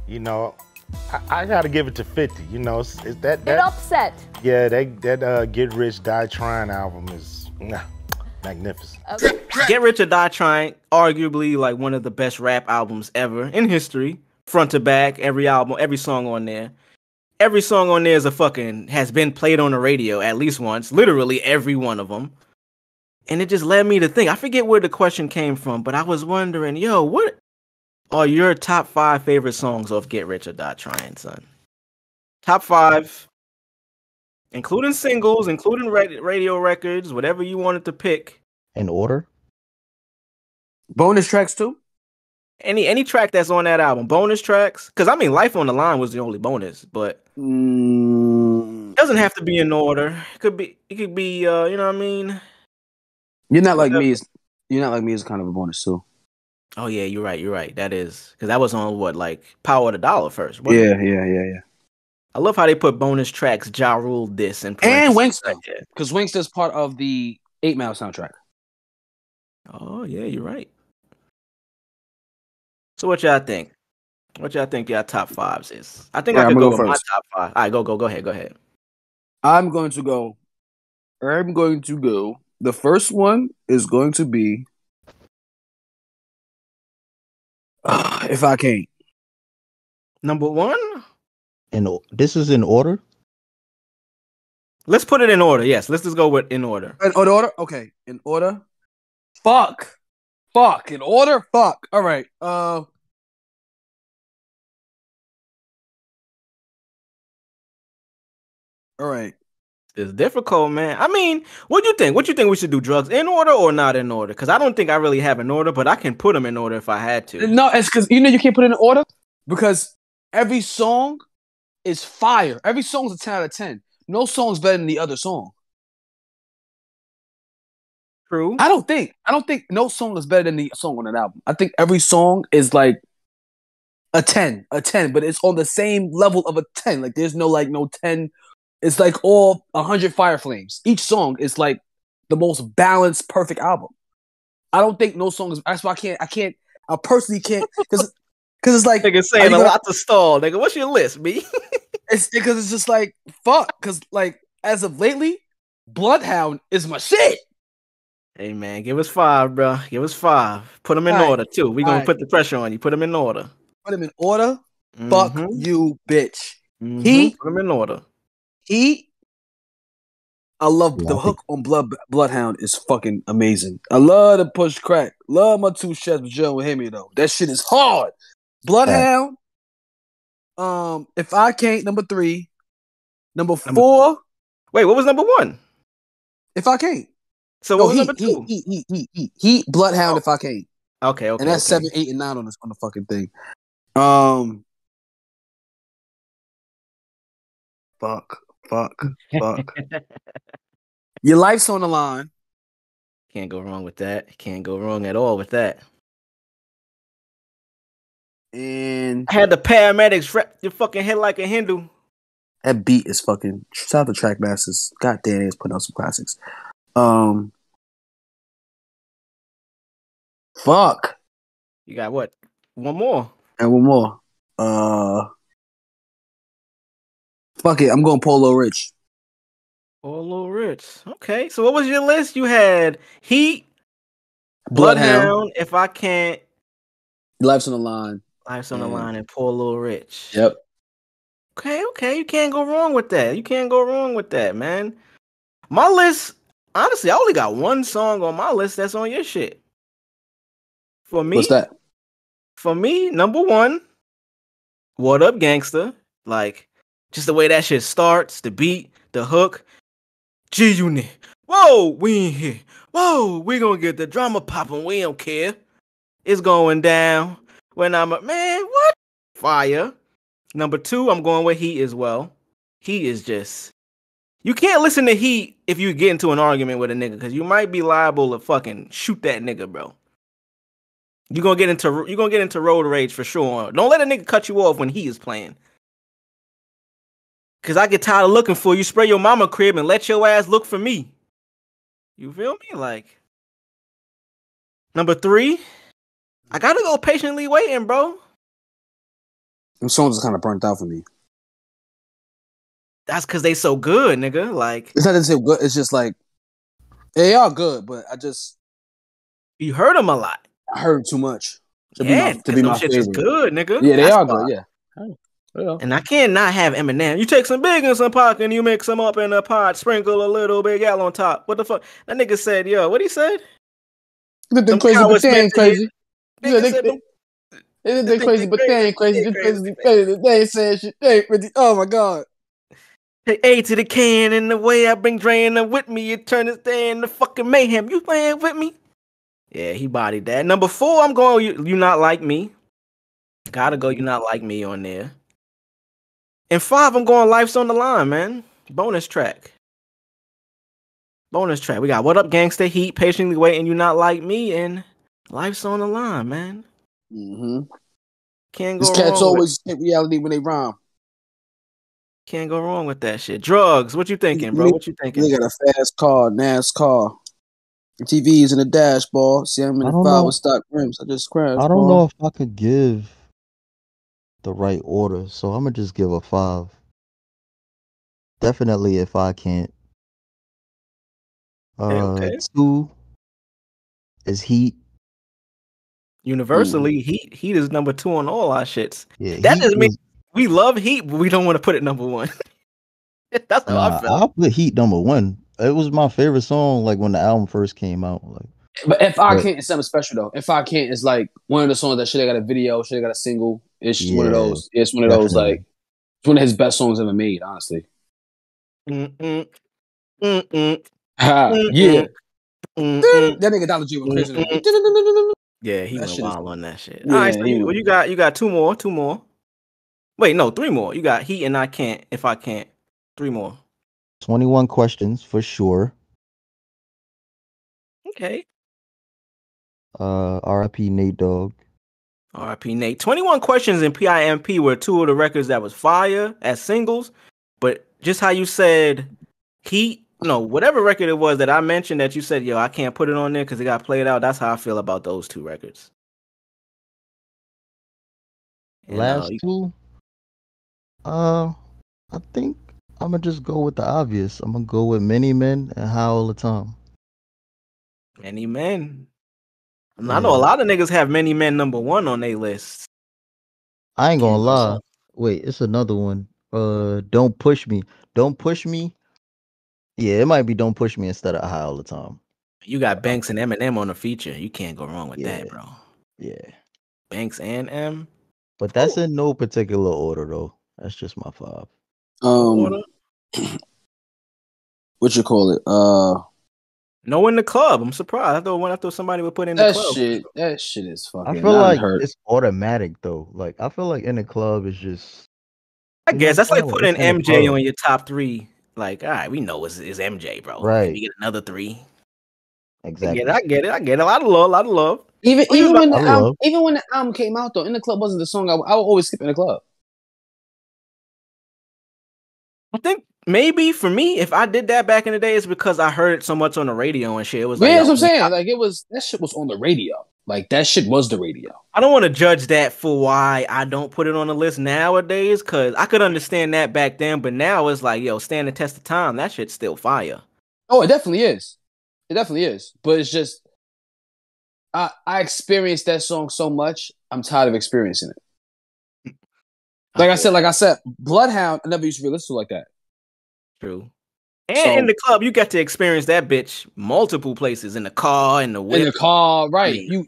You know, I got to give it to 50. You know, it's that It upset. Yeah, that Get Rich Die Tryin album is magnificent. Okay. Get Rich or Die Tryin, arguably like one of the best rap albums ever in history, front to back. Every album, every song on there. Every song on there is has been played on the radio at least once, literally every one of them. And it just led me to think, I forget where the question came from, but I was wondering, yo, what are your top 5 favorite songs off Get Rich or Die Tryin, son? Top 5, including singles, including radio records, whatever you wanted to pick. In order? Bonus tracks too? Any track that's on that album, bonus tracks. Because I mean, Life on the Line was the only bonus, but it doesn't have to be in order. It could be. You know what I mean. You're Not Like Me is kind of a bonus too. Oh yeah, you're right. That is because that was on like Power of the Dollar first. Yeah. I love how they put bonus tracks, Ja Rule this and Winksta, because Winksta's part of the 8 Mile soundtrack. Oh yeah, you're right. So what y'all think? What y'all think your top 5s is? I think I could go with my top 5. All right, go ahead. I'm going to go. The first one is going to be If I Can't. Number 1? This is in order? Let's put it in order. Yes, let's just go with in order. In order? Okay. In order? Fuck. In order? Fuck. All right. All right. It's difficult, man. I mean, what do you think? What do you think we should do? Drugs in order or not in order? Because I don't think I really have an order, but I can put them in order if I had to. No, it's because you can't put it in order because every song is fire. Every song's a 10 out of 10. No song's better than the other song. True. I don't think no song is better than the song on an album. I think every song is like a 10, but it's on the same level of a 10. Like there's no 10. It's like all 100 Fire Flames. Each song is like the most balanced, perfect album. I don't think no song is. That's why I personally can't because it's like nigga saying a lot to stall. Nigga, what's your list, B? It's because it's just like fuck. Because like as of lately, Bloodhound is my shit. Hey man, give us 5, bro. Give us 5. Put them in order too. We gonna put the pressure on you. Put them in order. Put them in order. Mm-hmm. Fuck you, bitch. Mm-hmm. Put them in order. I love the hook on Bloodhound is fucking amazing. I love the push crack. Love my 2 chefs, but you don't hear me though. That shit is hard. Bloodhound. If I Can't, number 3. Number 4. Wait, what was number 1? If I Can't. So what was number 2? Heat, Bloodhound. If I Can't. Okay. And that's 7, 8, and 9 on the fucking thing. Fuck. Your life's on the line. Can't go wrong with that. Can't go wrong at all with that. And I had the paramedics wrap your fucking head like a Hindu. That beat is fucking. Shout out to Trackmasters. God damn, it's putting out some classics. Fuck. You got what? One more. And one more. Fuck it. I'm going Polo Rich. Polo Rich. Okay. So what was your list? You had Heat, Bloodhound. If I Can't. Life's on the Line. Life's on the Line and Polo Rich. Yep. Okay. You can't go wrong with that. Man. My list, honestly, I only got one song on my list that's on your shit. For me. What's that? For me, number 1, What Up Gangsta. Like, just the way that shit starts, the beat, the hook. G-Unit. Whoa, we in here. Whoa, we gonna get the drama popping. We don't care. It's going down. When man, what? Fire. Number 2, I'm going with Heat as well. Heat is just... You can't listen to Heat if you get into an argument with a nigga, because you might be liable to fucking shoot that nigga, bro. You're gonna get into road rage for sure. Don't let a nigga cut you off when he is playing. Cause I get tired of looking for you. Spray your mama crib and let your ass look for me. You feel me? Like, number 3, I gotta go Patiently Waiting, bro. Them songs are kind of burnt out for me. That's because they so good, nigga. Like, It's not that they're good. It's just like they are good, but you heard them a lot. I heard too much to Yeah, be my shits favorite. is good, nigga. Yeah, they That's are why. good. Yeah. And I cannot have Eminem. You take some big and some Pac and you mix them up in a pot, sprinkle a little Big L on top. What the fuck? That nigga said, yo, what he said? They Them crazy, but cowards they meant ain't to hear. crazy. Nigga Yeah, said them. they crazy, but they ain't crazy. They ain't saying shit. They ain't really. Oh my god. Take A to the can and the way I bring Dre them with me, it turn this day into fucking mayhem. You playing with me? Yeah, he bodied that. Number 4, I'm going You Not Like Me. Gotta go You Not Like Me on there. And 5, I'm going Life's on the Line, man. Bonus track. We got What Up Gangsta, Heat, Patiently Waiting, You Not Like Me, and Life's on the Line, man. Mm-hmm. Can't go These wrong. cats always hit reality when they rhyme. Can't go wrong with that shit. Drugs, what you thinking, bro? What you thinking? They got a fast car, NASCAR. TVs in the dashboard. See, I'm in I the don't 5 know. with stock rims. I just crashed. I don't know if I could give the right order, so I'm gonna just give a 5. Definitely if I can't. Okay. 2 is Heat. Universally, Heat is number 2 on all our shits. Yeah, That Heat doesn't mean was, we love Heat, but we don't want to put it number 1. That's how I feel. I'll put Heat number 1. It was my favorite song, like when the album first came out. Like, But if I can't, it's something special though. If I can't, it's like one of the songs that should have got a video, should have got a single. It's just one of those. It's one of those definitely. like it's one of his best songs ever made. Honestly. Mm-mm, mm-mm, Yeah. mm-mm, That nigga Dollar G went crazy. yeah, he That went shit is- wild on that shit. Yeah, All right, so he you got two more. Wait, no, 3 more. You got Heat and I Can't. If I Can't, 3 more. 21 questions for sure. Okay. R.I.P. Nate Dogg. R.I.P. Nate. 21 Questions and PIMP were 2 of the records that was fire as singles, but just how you said Heat, no, whatever record it was that I mentioned that you said, yo, I can't put it on there because it got played out. That's how I feel about those 2 records. And, Last 2. I think I'm gonna just go with the obvious. I'm gonna go with Many Men and High All the Time. Many Men. Yeah. I know a lot of niggas have Many Men number 1 on their list. I ain't gonna lie. Wait, it's another one. Don't Push Me. Don't Push Me. Yeah, it might be Don't Push Me instead of High All the Time. You got Banks and Eminem on the feature. You can't go wrong with that, bro. Yeah. Banks and M. But that's in no particular order though. That's just my 5. Order? What you call it? No in the club. I'm surprised. I thought somebody would put in that the club. That shit is fucking. I feel like it's automatic though. Like I feel like in the club is just. I guess that's like putting it's in the MJ club. on your top 3. Like, all right, we know it's MJ, bro. Right. Can we get another 3? Exactly. I get it. A lot of love. Even when the album came out though, In the Club wasn't the song I would always skip In the Club. I think maybe for me, if I did that back in the day, it's because I heard it so much on the radio and shit. It was like, that's what I'm saying. Like that shit was on the radio. Like that shit was the radio. I don't want to judge that for why I don't put it on the list nowadays, because I could understand that back then, but now it's like, yo, stand the test of time. That shit's still fire. Oh, it definitely is. It definitely is. But it's just I experienced that song so much, I'm tired of experiencing it. Like I said, Bloodhound, I never used to be listened to like that. True. And in the club, you got to experience that bitch multiple places, in the car, in the whip. In the car, right. You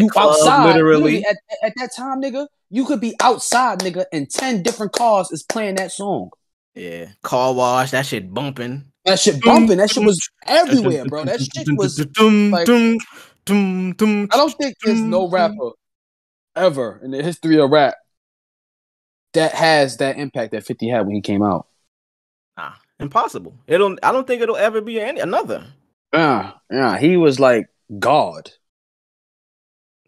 club, outside. literally. At that time, nigga, you could be outside, nigga, and 10 different cars is playing that song. Yeah. Car wash, that shit bumping. That shit bumping. That shit was everywhere, bro. That shit was like, I don't think there's no rapper ever in the history of rap that has that impact that 50 had when he came out. Nah, impossible. I don't think it'll ever be another. Yeah, he was like God.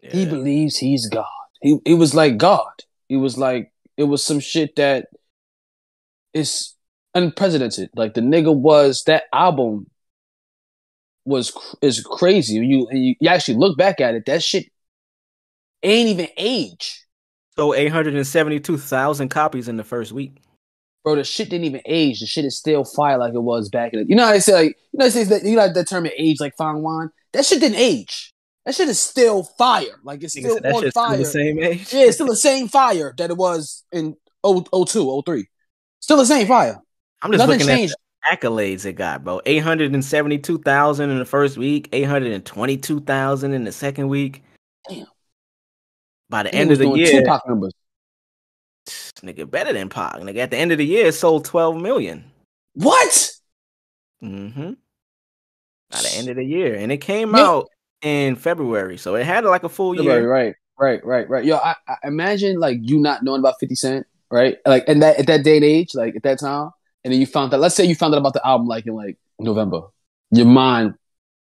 Yeah. He believes he's God. He was like God. He was like, it was some shit that is unprecedented. Like the nigga was, that album is crazy. You actually look back at it, that shit ain't even age. So 872,000 copies in the first week. Bro, the shit didn't even age. The shit is still fire like it was back in the. You know how they say like that term it age like fine wine. That shit didn't age. That shit is still fire. Like it's still That on shit's fire. still the same age. Yeah, it's still the same fire that it was in 02, 03. Still the same fire. I'm just Nothing looking changed. at the accolades it got, bro. 872,000 in the first week, 822,000 in the second week. Damn. By the Nigga end was of the doing year, Tupac numbers. nigga better than Pac. Nigga, at the end of the year, it sold 12 million. What? Mm-hmm. By the end of the year, and it came Yeah. out in February, so it had like a full year. Right. Yo, I imagine like you not knowing about 50 Cent, right? Like, and that at that day and age, like at that time, and then you found out. Let's say you found out about the album like in like November. Your mind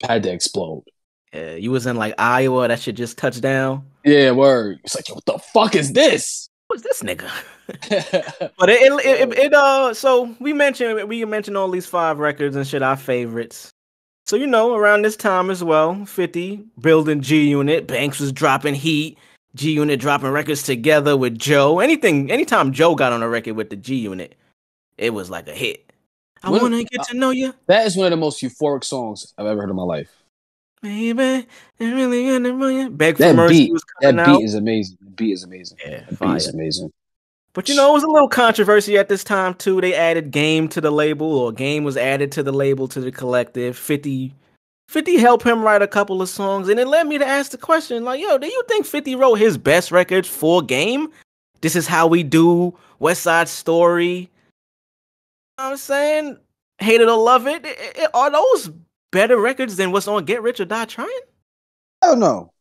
had to explode. You was in like Iowa, that shit just touched down. Yeah, word. It's like, yo, what the fuck is this? What's this nigga? But so we mentioned all these 5 records and shit, our favorites. So around this time as well, 50 building G Unit, Banks was dropping heat, G Unit dropping records together with Joe. Anytime Joe got on a record with the G Unit, it was like a hit. I want to get to know you. That is one of the most euphoric songs I've ever heard in my life. Baby, I'm really gonna run you. Beg for That Mercy beat, was coming out. that beat is amazing. The beat is amazing. Yeah, the fire. beat is amazing. But it was a little controversy at this time too. They added Game to the label, or Game was added to the label, to the collective. 50 helped him write a couple of songs, and it led me to ask the question, like, yo, do you think 50 wrote his best records for Game? This Is How We Do, West Side Story. You know what I'm saying? Hate It or Love It. Are those better records than what's on Get Rich or Die Tryin'? I don't know.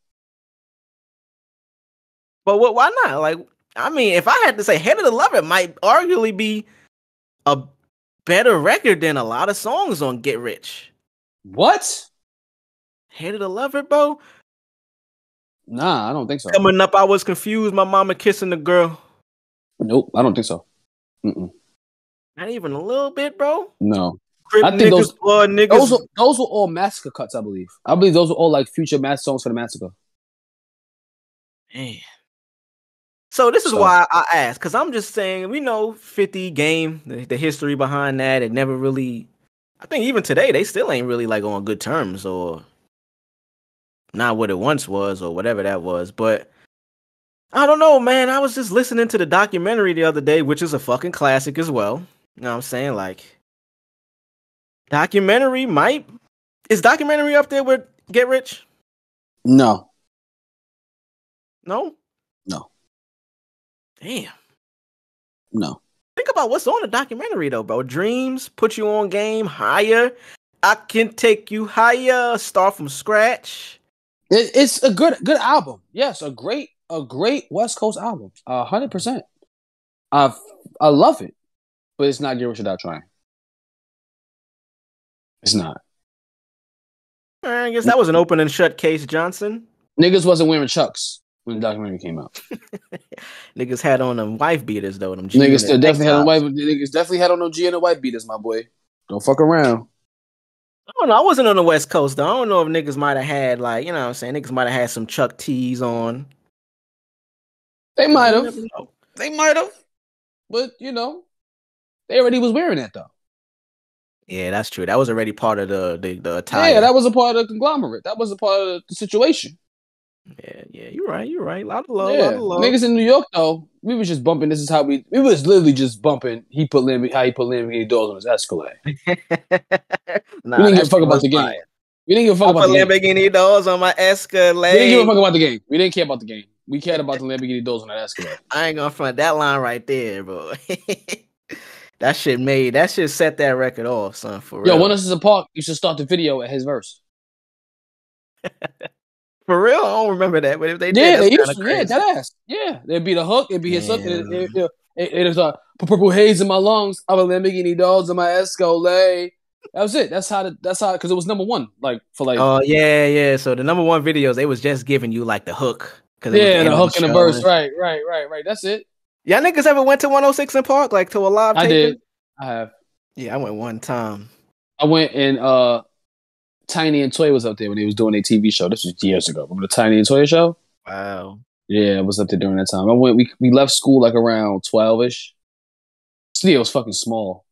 But why not? Like, I mean, if I had to say, Hate It or Love It might arguably be a better record than a lot of songs on Get Rich. What? Hate It or Love It, bro? Nah, I don't think so. Coming up, I was confused. My mama kissing the girl. Nope, I don't think so. Mm-mm. Not even a little bit, bro. No. Crip I think niggas, blood niggas. Those were all massacre cuts, I believe. I believe those were all like future mass songs for the massacre. Man. So this is why I asked, because I'm just saying, we know 50 Game, the history behind that. It never really, I think even today, they still ain't really like on good terms, or not what it once was, or whatever that was. But I don't know, man. I was just listening to the documentary the other day, which is a fucking classic as well. You know what I'm saying? Like, is documentary up there with Get Rich? No. No? No. Damn. No. Think about what's on the documentary though, bro. Dreams, Put You On Game, Higher, I Can Take You Higher, Start From Scratch. It's a good album. Yes, a great West Coast album. 100%. I love it, but it's not Get Rich or Die Tryin'. It's not. I guess that was an open and shut case, Johnson. Niggas wasn't wearing Chucks when the documentary came out. Niggas had on them wife beaters though. Them Niggas still definitely had on white. Niggas definitely had on them G and the white beaters, my boy. Don't fuck around. I don't know. I wasn't on the West Coast though. I don't know if niggas might have had like, you know what I'm saying, niggas might have had some Chuck T's on. They might have. But they already was wearing that though. Yeah, that's true. That was already part of the attire. Yeah, that was a part of the conglomerate. That was a part of the situation. Yeah, you're right. A lot of love, Yeah. Niggas in New York though, we was just bumping. This is how we was literally just bumping. How he put Lamborghini doors on his Escalade. Nah, we didn't give a fuck about the game. We didn't give a fuck about the game. Lamborghini doors on my Escalade. We didn't give a fuck about the game. We didn't care about the game. We cared about the Lamborghini doors on that Escalade. I ain't gonna front that line right there, bro. That shit set that record off, son. For real. Yo, when this is a park, you should start the video at his verse. For real, I don't remember that, but if they did, yeah, that's they used to. crazy. Yeah, that ass. Yeah, there'd be the hook. It'd be his hook. It'd purple haze in my lungs. I'm a Lamborghini dogs in my Escalade. That was it. That's how. Because it was number one. Like for like. Oh yeah. So the number one videos, they was just giving you like the hook. Yeah, the hook and the verse. Right. That's it. Y'all niggas ever went to 106 in Park, like to a live taping? I did. I have. Yeah, I went one time. I went and Tiny and Toy was up there when they was doing their TV show. This was years ago. Remember the Tiny and Toy show? Wow. Yeah, I was up there during that time. I went. We left school like around 12ish. Studio was fucking small.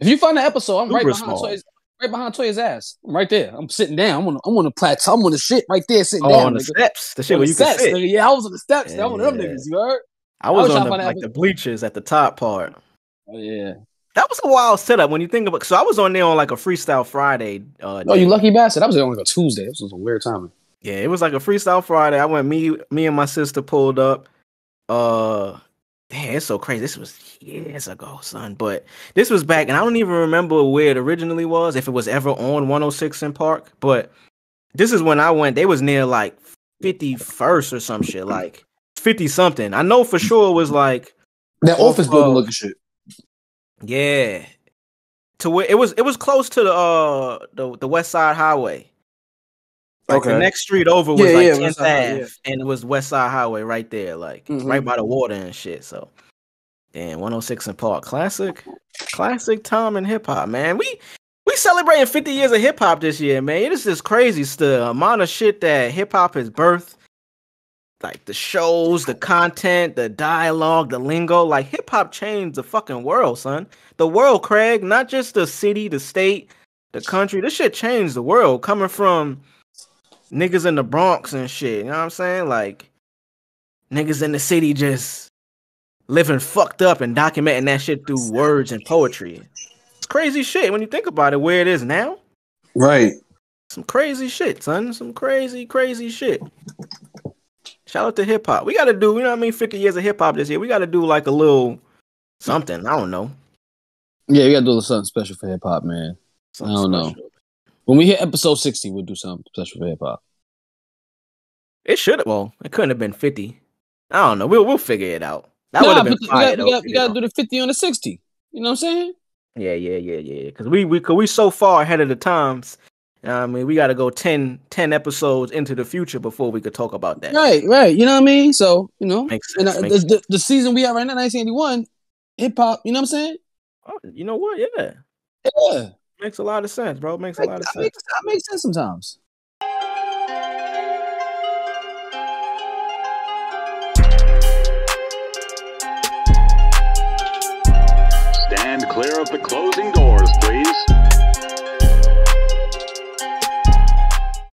If you find the episode, I'm right Super behind small. Toya's ass. I'm right there. I'm sitting down. I'm on the plateau. I'm on the shit right there, sitting Oh, down. on the Nigga. steps. The shit On where the you can steps, sit. nigga. Yeah, I was on the steps. Yeah. I'm one of them niggas. You heard? I was on trying the to find like the bleachers at the top part. Oh yeah. That was a wild setup when you think about. So I was on there on like a Freestyle Friday. Oh, Day. you lucky bastard! I was there on like a Tuesday. This was a weird timing. Yeah, it was like a Freestyle Friday. I went. Me and my sister pulled up. Damn, it's so crazy. This was years ago, son. But this was back, and I don't even remember where it originally was. If it was ever on 106 in Park, but this is when I went. They was near like 51st or some shit, like 50 something. I know for sure it was like that office building looking shit. Yeah, to where it was close to the West Side Highway. Like the next street over was 10th Ave, and it was West Side Highway right there, like right by the water and shit. So, damn, 106 in Park, classic time in hip hop, man. We celebrating 50 years of hip hop this year, man. It is just crazy. The amount of shit that hip hop has birthed. Like the shows, the content, the dialogue, the lingo, like hip hop changed the fucking world, son. The world, Craig, not just the city, the state, the country. This shit changed the world. Coming from niggas in the Bronx and shit, you know what I'm saying? Like niggas in the city just living fucked up and documenting that shit through words and poetry. It's crazy shit when you think about it. Where it is now, right? Some crazy shit, son. Some crazy shit. Shout out to hip hop. We got to do, you know what I mean, 50 years of hip hop this year. We got to do like a little something. I don't know. Yeah, we got to do something special for hip hop, man. Something I don't know. When we hit episode 60, we'll do something special for hip hop. It should have. Well, it couldn't have been 50. I don't know. We'll figure it out. That would have been fire. We got to do the 50 on the 60. You know what I'm saying? Yeah. Because we so far ahead of the times. I mean, we got to go 10 episodes into the future before we could talk about that. Right. You know what I mean? So, you know, makes sense, and the season we have right now, 1981, hip hop, you know what I'm saying? Oh, you know what? Yeah. Makes a lot of sense, bro. Makes a lot of sense. That makes sense sometimes. Stand clear of the closing doors, please.